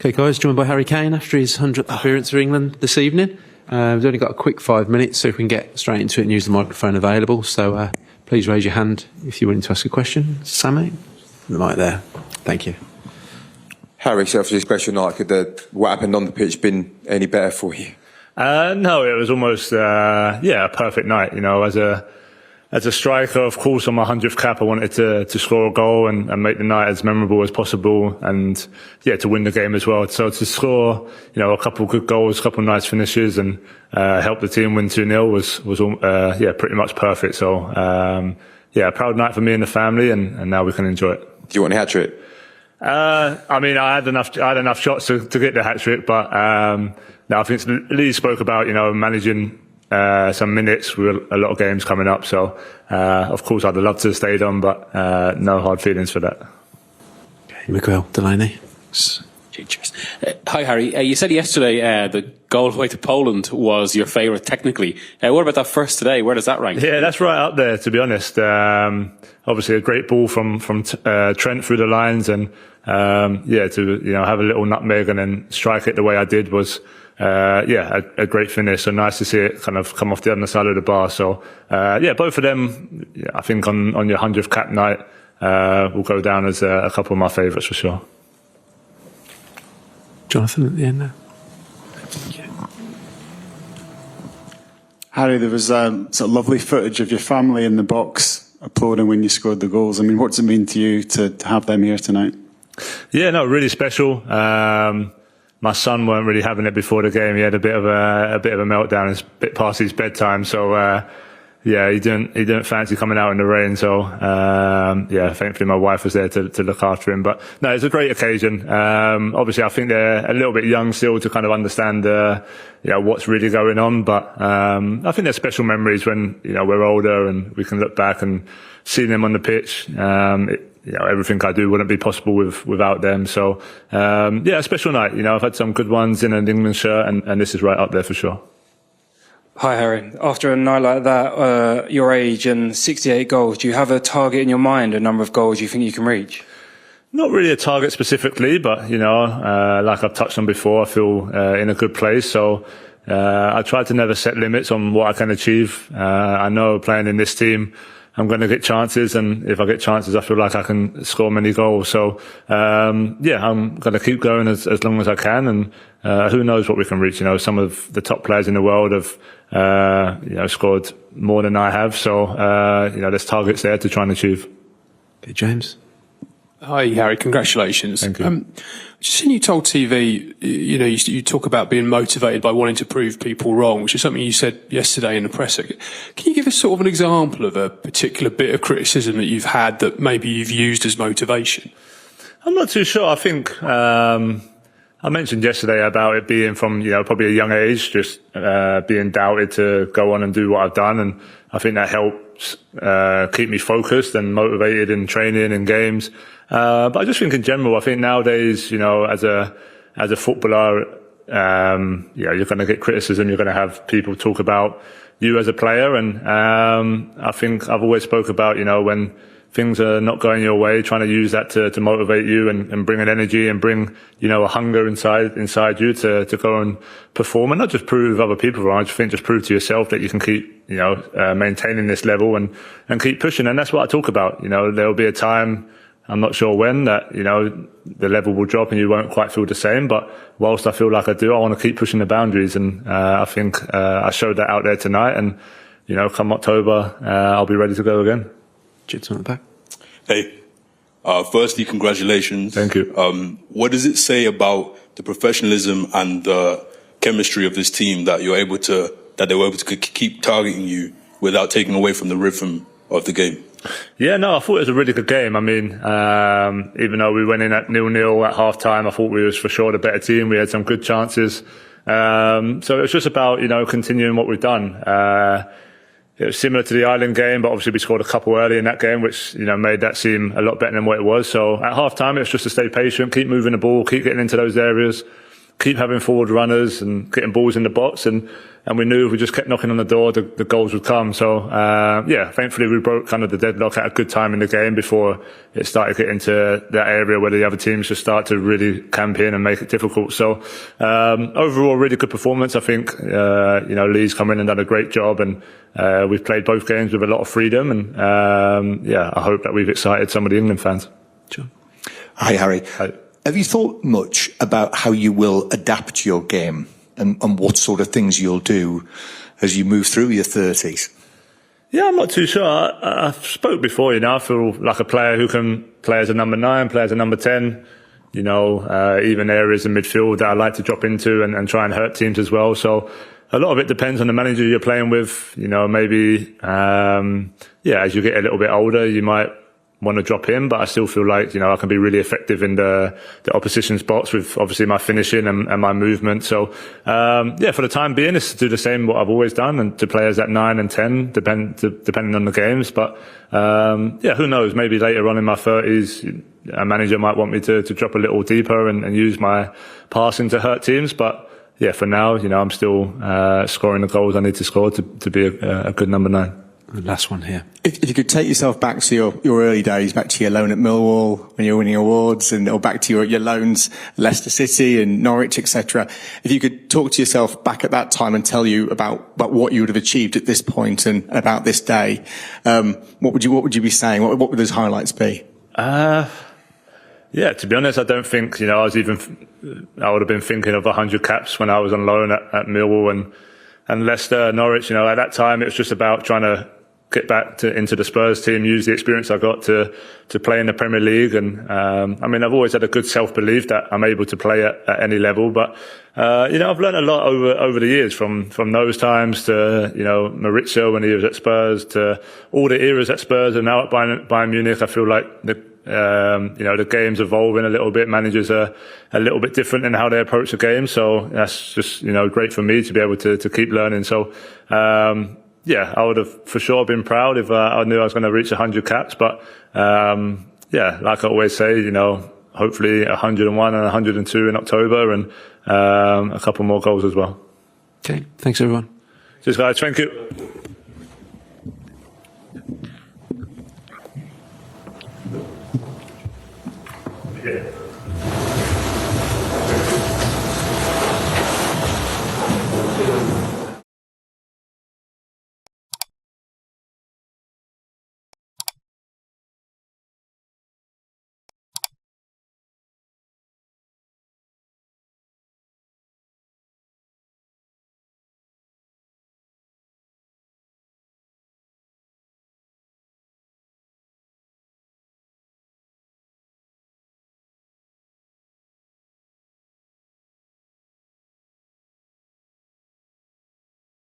Okay, guys, joined by Harry Kane after his 100th appearance for England this evening. We've only got a quick 5 minutes, so we can get straight into it and use the microphone available. So please raise your hand if you're willing to ask a question. Sammy, the mic there. Thank you. Harry, so after this special night, could what happened on the pitch been any better for you? No, it was almost a perfect night. You know, as a striker, of course, on my 100th cap, I wanted to score a goal and make the night as memorable as possible, and to win the game as well. So to score, a couple of good goals, a couple of nice finishes, and help the team win 2-0 was pretty much perfect. So a proud night for me and the family, and now we can enjoy it. Do you want a hat-trick? I had enough shots to get the hat-trick, but I think Lee spoke about managing some minutes with a lot of games coming up. So of course I'd love to have stayed on, but no hard feelings for that. Okay, Miguel Delaney. Cheers. Hi Harry, you said yesterday the goal away to Poland was your favourite technically. What about that first today? Where does that rank? Yeah, that's right up there, to be honest. Obviously a great ball from Trent through the lines, and to have a little nutmeg and then strike it the way I did was a great finish. So nice to see it kind of come off the other side of the bar. So both of them, I think on your 100th cap night will go down as a couple of my favourites for sure. Jonathan at the end there. Harry, there was sort of lovely footage of your family in the box applauding when you scored the goals. I mean, what's it mean to you to have them here tonight? Yeah, no, really special. My son weren't really having it before the game. He had a bit of a meltdown. It's a bit past his bedtime, so he didn't fancy coming out in the rain. So thankfully my wife was there to look after him. But no, it's a great occasion. Obviously I think they're a little bit young still to kind of understand what's really going on. But I think they're special memories when we're older and we can look back and see them on the pitch. Everything I do wouldn't be possible without them. So, a special night. I've had some good ones in an England shirt, and this is right up there for sure. Hi, Harry. After a night like that, your age and 68 goals, do you have a target in your mind, a number of goals you think you can reach? Not really a target specifically, but, like I've touched on before, I feel in a good place. So, I try to never set limits on what I can achieve. I know playing in this team, I'm going to get chances, and if I get chances, I feel like I can score many goals. So, I'm going to keep going as long as I can, and who knows what we can reach. Some of the top players in the world have, scored more than I have. So, there's targets there to try and achieve. Okay, James. Hi, Harry. Congratulations. Thank you. Just seen you told TV, you talk about being motivated by wanting to prove people wrong, which is something you said yesterday in the presser. Can you give us sort of an example of a particular bit of criticism that you've had that maybe you've used as motivation? I'm not too sure. I think I mentioned yesterday about it being from probably a young age, just being doubted to go on and do what I've done, and I think that helps keep me focused and motivated in training and games. But I just think in general, I think nowadays, as a footballer, you're going to get criticism. You're going to have people talk about you as a player. And, I think I've always spoke about, when things are not going your way, trying to use that to motivate you and bring an energy and bring, a hunger inside you to go and perform and not just prove other people wrong. I just think just prove to yourself that you can keep, maintaining this level and keep pushing. And that's what I talk about. There'll be a time, I'm not sure when, that, the level will drop and you won't quite feel the same. But whilst I feel like I do, I want to keep pushing the boundaries. And I think I showed that out there tonight. And, come October, I'll be ready to go again. Jits on the back. Hey, firstly, congratulations. Thank you. What does it say about the professionalism and the chemistry of this team that they were able to keep targeting you without taking away from the rhythm of the game? Yeah, no, I thought it was a really good game. I mean, even though we went in at 0-0 at half time, I thought we was for sure the better team. We had some good chances. So it was just about, continuing what we've done. It was similar to the Ireland game, but obviously we scored a couple early in that game, which, made that seem a lot better than what it was. So at half time, it was just to stay patient, keep moving the ball, keep getting into those areas, keep having forward runners and getting balls in the box, and we knew if we just kept knocking on the door, the goals would come. So thankfully we broke kind of the deadlock at a good time in the game before it started getting to that area where the other teams just start to really camp in and make it difficult. So overall, really good performance. I think Lee's come in and done a great job, and we've played both games with a lot of freedom, and I hope that we've excited some of the England fans. Sure. Hi, Harry. Hi. Have you thought much about how you will adapt your game and what sort of things you'll do as you move through your 30s? Yeah, I'm not too sure. I spoke before, I feel like a player who can play as a number 9, play as a number 10, even areas in midfield that I like to drop into and try and hurt teams as well. So a lot of it depends on the manager you're playing with. Maybe, as you get a little bit older, you might want to drop in, but I still feel like, I can be really effective in the opposition's box with obviously my finishing and my movement. So, for the time being, it's to do the same what I've always done and to play as at 9 and 10, depending on the games. But, who knows? Maybe later on in my 30s, a manager might want me to drop a little deeper and use my passing to hurt teams. But yeah, for now, I'm still, scoring the goals I need to score to be a good number 9. The last one here. If you could take yourself back to your early days, back to your loan at Millwall when you were winning awards, or back to your loans Leicester City and Norwich, etc. If you could talk to yourself back at that time and tell you about what you would have achieved at this point and about this day, what would you be saying? What would those highlights be? To be honest, I don't think I would have been thinking of 100 caps when I was on loan at Millwall and Leicester, Norwich. At that time it was just about trying to get back into the Spurs team, use the experience I got to play in the Premier League. And, I've always had a good self-belief that I'm able to play at any level. But, I've learned a lot over the years from those times to, Mauricio when he was at Spurs, to all the eras at Spurs and now at Bayern Munich. I feel like the game's evolving a little bit. Managers are a little bit different in how they approach the game. So that's just, great for me to be able to keep learning. So, I would have for sure been proud if I knew I was going to reach 100 caps. But, like I always say, hopefully 101 and 102 in October and a couple more goals as well. Okay. Thanks, everyone. Cheers, guys. Thank you.